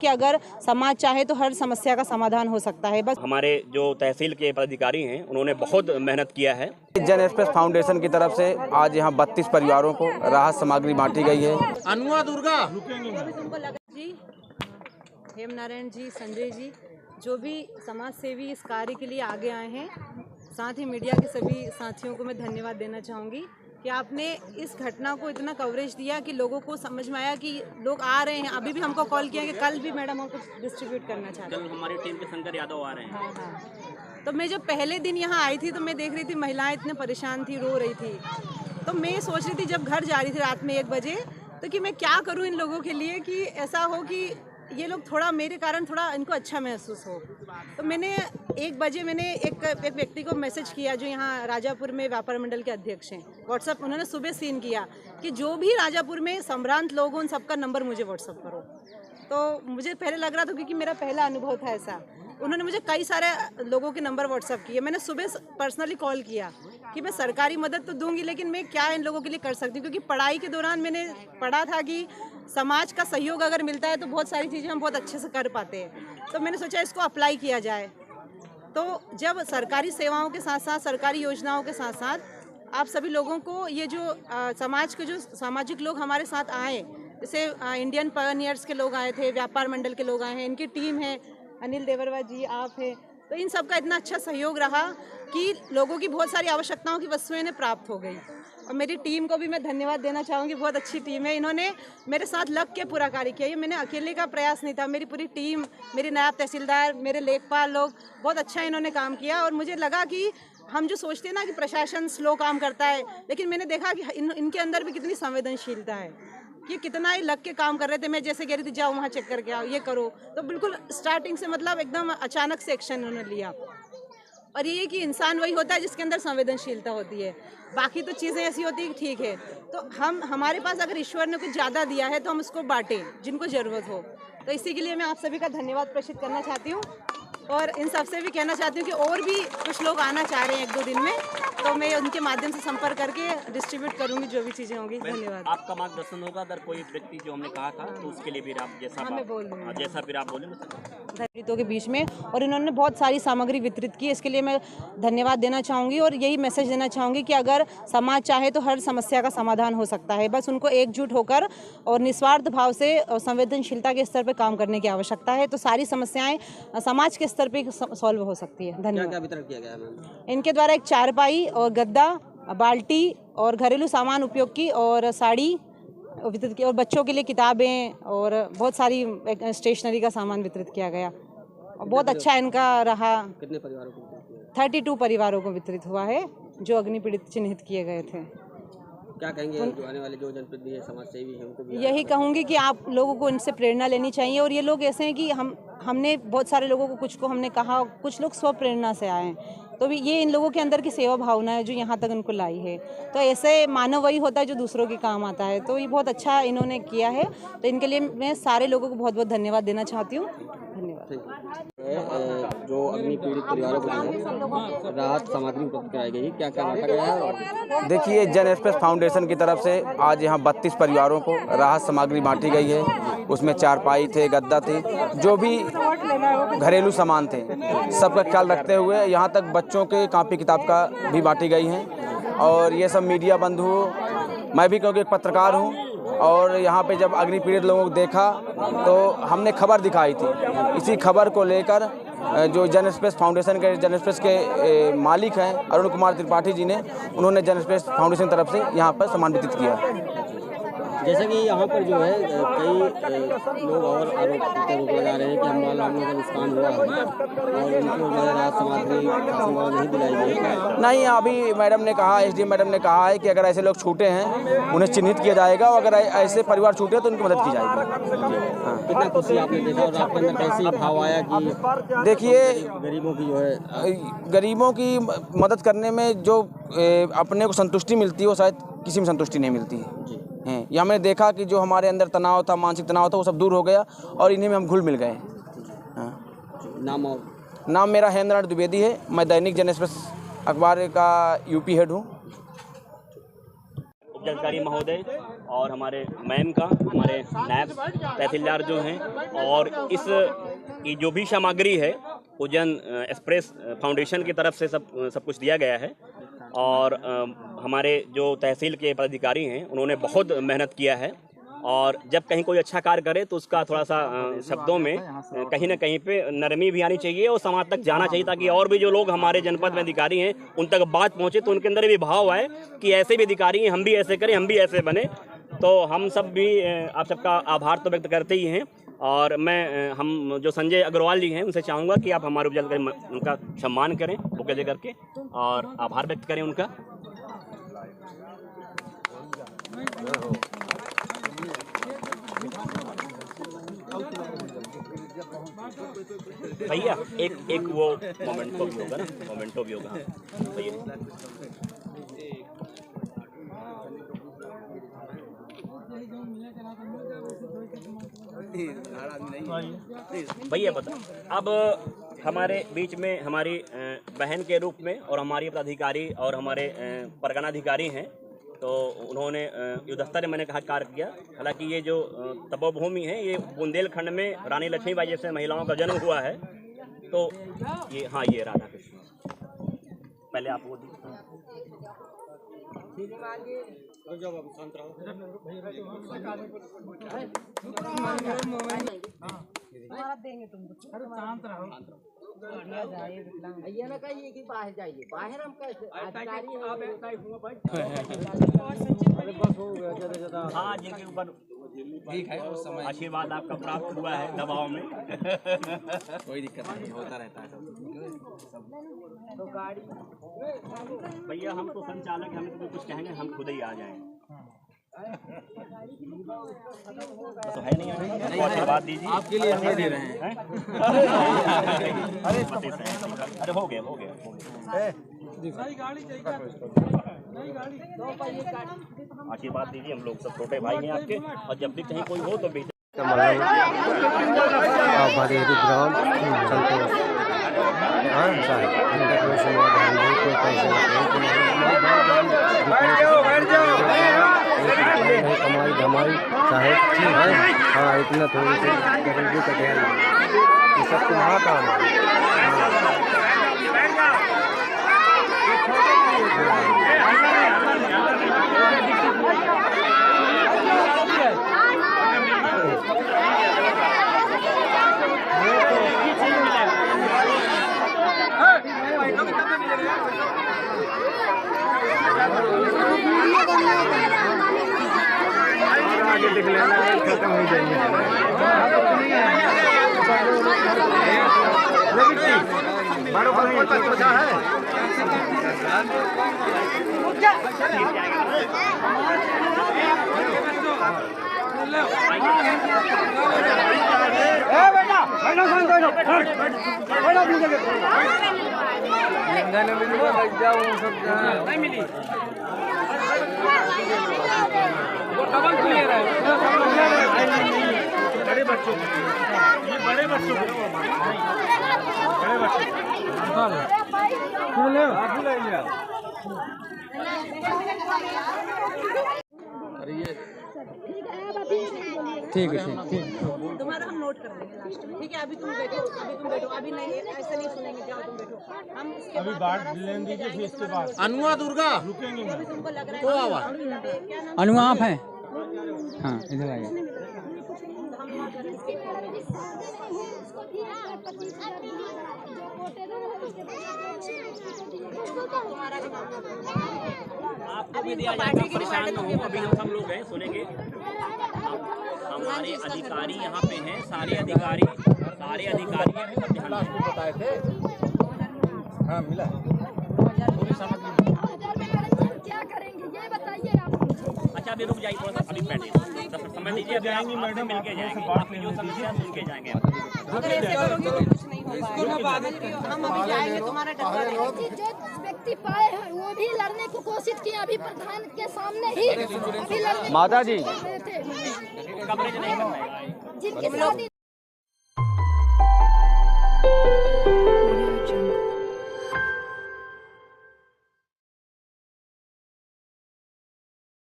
कि अगर समाज चाहे तो हर समस्या का समाधान हो सकता है। बस हमारे जो तहसील के पदाधिकारी हैं उन्होंने बहुत मेहनत किया है। जन एक्सप्रेस फाउंडेशन की तरफ से आज यहाँ 32 परिवारों को राहत सामग्री बांटी गई है। अनुआ दुर्गा जी, हेमनारायण जी, संजय जी, जो भी समाज सेवी इस कार्य के लिए आगे आए हैं, साथ ही मीडिया के सभी साथियों को मैं धन्यवाद देना चाहूँगी कि आपने इस घटना को इतना कवरेज दिया कि लोगों को समझ में आया कि लोग आ रहे हैं। अभी भी हमको कॉल किया कि कल भी मैडम हम कुछ डिस्ट्रीब्यूट करना चाहते हैं। कल हमारी टीम के शंकर यादव आ रहे हैं। हाँ। तो मैं जब पहले दिन यहाँ आई थी तो मैं देख रही थी महिलाएं इतने परेशान थी, रो रही थी। तो मैं सोच रही थी जब घर जा रही थी रात में 1 बजे तो कि मैं क्या करूँ इन लोगों के लिए कि ऐसा हो कि ये लोग थोड़ा मेरे कारण थोड़ा इनको अच्छा महसूस हो। तो मैंने 1 बजे मैंने एक व्यक्ति को मैसेज किया जो यहाँ राजापुर में व्यापार मंडल के अध्यक्ष हैं। व्हाट्सअप उन्होंने सुबह सीन किया कि जो भी राजापुर में संभ्रांत लोग उन सबका नंबर मुझे व्हाट्सअप करो। तो मुझे पहले लग रहा था क्योंकि मेरा पहला अनुभव था ऐसा। उन्होंने मुझे कई सारे लोगों के नंबर व्हाट्सअप किए। मैंने सुबह पर्सनली कॉल किया कि मैं सरकारी मदद तो दूंगी लेकिन मैं क्या इन लोगों के लिए कर सकती हूँ, क्योंकि पढ़ाई के दौरान मैंने पढ़ा था कि समाज का सहयोग अगर मिलता है तो बहुत सारी चीज़ें हम बहुत अच्छे से कर पाते हैं। तो मैंने सोचा इसको अप्लाई किया जाए। तो जब सरकारी सेवाओं के साथ साथ सरकारी योजनाओं के साथ साथ आप सभी लोगों को ये जो समाज के जो सामाजिक लोग हमारे साथ आए, जैसे इंडियन पायनियर्स के लोग आए थे, व्यापार मंडल के लोग आए हैं, इनकी टीम है, अनिल देवरवा जी, आप हैं, तो इन सब का इतना अच्छा सहयोग रहा कि लोगों की बहुत सारी आवश्यकताओं की वस्तुएं इन्हें प्राप्त हो गई। और मेरी टीम को भी मैं धन्यवाद देना चाहूँगी, बहुत अच्छी टीम है, इन्होंने मेरे साथ लग के पूरा कार्य किया। ये मैंने अकेले का प्रयास नहीं था, मेरी पूरी टीम, मेरे नायब तहसीलदार, मेरे लेखपाल लोग बहुत अच्छा इन्होंने काम किया। और मुझे लगा कि हम जो सोचते हैं ना कि प्रशासन स्लो काम करता है, लेकिन मैंने देखा कि इनके अंदर भी कितनी संवेदनशीलता है, ये कितना ही लग के काम कर रहे थे। मैं जैसे कह रही थी जाओ वहाँ चेक करके आओ, ये करो, तो बिल्कुल स्टार्टिंग से मतलब एकदम अचानक से एक्शन उन्होंने लिया। और ये कि इंसान वही होता है जिसके अंदर संवेदनशीलता होती है, बाकी तो चीज़ें ऐसी होती है ठीक है। तो हमारे पास अगर ईश्वर ने कुछ ज़्यादा दिया है तो हम उसको बांटें जिनको ज़रूरत हो। तो इसी के लिए मैं आप सभी का धन्यवाद प्रेषित करना चाहती हूँ और इन सबसे भी कहना चाहती हूँ कि और भी कुछ लोग आना चाह रहे हैं 1-2 दिन में, तो मैं उनके माध्यम से संपर्क करके डिस्ट्रीब्यूट करूंगी जो भी चीज़ें होंगी। धन्यवाद। आपका मार्गदर्शन होगा अगर कोई व्यक्ति जो हमने कहा था तो उसके लिए भी आप जैसा मैं बोल दूँगी, जैसा फिर आप बोलें दलितों के बीच में, और इन्होंने बहुत सारी सामग्री वितरित की, इसके लिए मैं धन्यवाद देना चाहूँगी। और यही मैसेज देना चाहूँगी कि अगर समाज चाहे तो हर समस्या का समाधान हो सकता है, बस उनको एकजुट होकर और निस्वार्थ भाव से और संवेदनशीलता के स्तर पर काम करने की आवश्यकता है, तो सारी समस्याएं समाज के स्तर पर सॉल्व हो सकती है। धन्यवाद। क्या वितरण किया गया मैम? इनके द्वारा एक चारपाई और गद्दा, बाल्टी और घरेलू सामान उपयोग की और साड़ी वितरित की, और बच्चों के लिए किताबें और बहुत सारी स्टेशनरी का सामान वितरित किया गया। और बहुत अच्छा इनका रहा। कितने परिवारों को? 32 परिवारों को वितरित हुआ है जो अग्नि पीड़ित चिन्हित किए गए थे। क्या कहेंगे जो आने वाले जो जनप्रतिनिधि है, समाज सेवी हैं, उनको भी? यही कहूँगी कि आप लोगों को इनसे प्रेरणा लेनी चाहिए। और ये लोग ऐसे हैं कि हमने बहुत सारे लोगों को, कुछ को हमने कहा, कुछ लोग स्व प्रेरणा से आए हैं, तो भी ये इन लोगों के अंदर की सेवा भावना है जो यहाँ तक उनको लाई है। तो ऐसे मानव वही होता है जो दूसरों के काम आता है, तो ये बहुत अच्छा इन्होंने किया है। तो इनके लिए मैं सारे लोगों को बहुत बहुत धन्यवाद देना चाहती हूँ। धन्यवाद। जो अग्नि पीड़ित परिवारों को राहत सामग्री उपलब्ध कराई गई, क्या क्या बांटा गया है? देखिए, जन एक्सप्रेस फाउंडेशन की तरफ से आज यहाँ 32 परिवारों को राहत सामग्री बांटी गई है। उसमें चारपाई थे, गद्दा थे, जो भी घरेलू सामान थे, सबका ख्याल रखते हुए यहाँ तक बच्चों के कॉपी किताब का भी बांटी गई हैं। और ये सब मीडिया बंधु, मैं भी क्योंकि एक पत्रकार हूँ, और यहाँ पे जब अग्नि पीड़ित लोगों को देखा तो हमने खबर दिखाई थी। इसी खबर को लेकर जो जन एक्सप्रेस फाउंडेशन के जन एक्सप्रेस के मालिक हैं अरुण कुमार त्रिपाठी जी ने, उन्होंने जन एक्सप्रेस फाउंडेशन की तरफ से यहाँ पर सामान वितरित किया। जैसे कि यहाँ पर जो है कई लोग और आरोप लगा रहे हैं कि हम लोगों का नुकसान हुआ है और उनको जो है राहत सामग्री नहीं दिलाई गई। नहीं, अभी मैडम ने कहा, एसडीएम मैडम ने कहा है कि अगर ऐसे लोग छूटे हैं उन्हें चिन्हित किया जाएगा, और अगर ऐसे परिवार छूटे तो उनकी मदद की जाएगी। हाँ। कितना खुशी आपने देखा और आपके अंदर कैसे भाव आया कि देखिए, गरीबों की जो है गरीबों की मदद करने में जो अपने को संतुष्टि मिलती है वो शायद किसी में संतुष्टि नहीं मिलती है। यहाँ मैंने देखा कि जो हमारे अंदर तनाव था, मानसिक तनाव था, वो सब दूर हो गया और इन्हीं में हम घुल मिल गए। हाँ। नाम मेरा हेमनारायण द्विवेदी है। मैं दैनिक जन एक्सप्रेस अखबार का यूपी हेड हूँ। उपजिलाधिकारी महोदय और हमारे मैम का, हमारे नायब तहसीलदार जो हैं, और इस की जो भी सामग्री है उज्जैन एक्सप्रेस फाउंडेशन की तरफ से सब कुछ दिया गया है। और हमारे जो तहसील के पदाधिकारी हैं उन्होंने बहुत मेहनत किया है, और जब कहीं कोई अच्छा कार्य करे तो उसका थोड़ा सा शब्दों में कहीं ना कहीं पे नरमी भी आनी चाहिए और समाज तक जाना चाहिए, ताकि और भी जो लोग हमारे जनपद में अधिकारी हैं उन तक बात पहुंचे, तो उनके अंदर भी भाव आए कि ऐसे भी अधिकारी हैं, हम भी ऐसे करें, हम भी ऐसे बने। तो हम सब भी आप सबका आभार तो व्यक्त करते ही हैं, और हम जो संजय अग्रवाल जी हैं उनसे चाहूँगा कि आप हमारे उपजिलाधिकारी उनका सम्मान करें बुके दे करके, और आभार व्यक्त करें उनका। भैया एक वो मोमेंटो भी होगा ना, मोमेंटो भी होगा भैया बता। अब हमारे बीच में हमारी बहन के रूप में और हमारी पदाधिकारी और हमारे परगना अधिकारी हैं, तो उन्होंने युद्धस्तर मैंने कहा कार्य किया। हालांकि ये जो तपोभूमि है ये बुंदेलखंड में रानी लक्ष्मीबाई जैसे महिलाओं का जन्म हुआ है। तो ये हाँ, ये राधा कृष्ण, पहले आप वो देंगे तुमको, शांत रहो। ये ना कहिए कि बाहर जाइए, बाहर हम कैसे हाँ, जिनके ऊपर ठीक है आशीर्वाद आपका प्राप्त हुआ है दबाव में कोई दिक्कत नहीं, होता रहता है तो गाड़ी। भैया हम तो संचालक, हमें तो कुछ कहेंगे हम खुद ही आ जाएंगे, तो है नहीं आशीर्वाद दीजिए आपके लिए हम दे रहे हैं। अरे हो गया आशीर्वाद दीजिए, हम लोग सब छोटे भाई हैं आपके, और जब भी कहीं कोई हो तो भी कमाई धमाई चाहे हाँ, इतना थोड़ी सी गरीबी का ध्यान ये सब तुम्हारा काम है। खत्म हो जाएंगे बड़ों को सोचा है। बड़े बच्चों ये बड़े बच्चों ठीक है तुम्हारा हम नोट कर देंगे लास्ट में, ठीक है। अभी तुम बैठो, अभी नहीं, ऐसे नहीं सुनेंगे, जाओ तुम बैठो। हम अभी बात लेने दीजिए, फिर इसके बाद अनुआ दुर्गा रुकेंगे, तुमको लग रहा है अनुआ आप हैं? हाँ, इधर आइए। आपको भी दिया जाएगा, परेशान न हो। अभी हम सब लोग हैं, सुनेंगे। हमारे अधिकारी यहाँ पे हैं, सारे अधिकारी बताए थे। हाँ मिला। क्या करेंगे ये बताइए आप। अच्छा अभी रुक जाइए थोड़ा सा, अभी बैठिए, 10 मिनट समय दीजिए, अभी जाएंगे मैडम, मिल के जाएंगे, आपकी जो समस्या सुन के जाएंगे। अगर ऐसे करोगे तो कुछ नहीं होगा। हम अभी जाएंगे, तुम्हारा डब्बा लेंगे। जो व्यक्ति पाए हैं वो भी लड़ने की कोशिश किए, अभी प्रधान के सामने ही अभी लड़ने माता जी कवरेज नहीं करना है। जिनकी शादी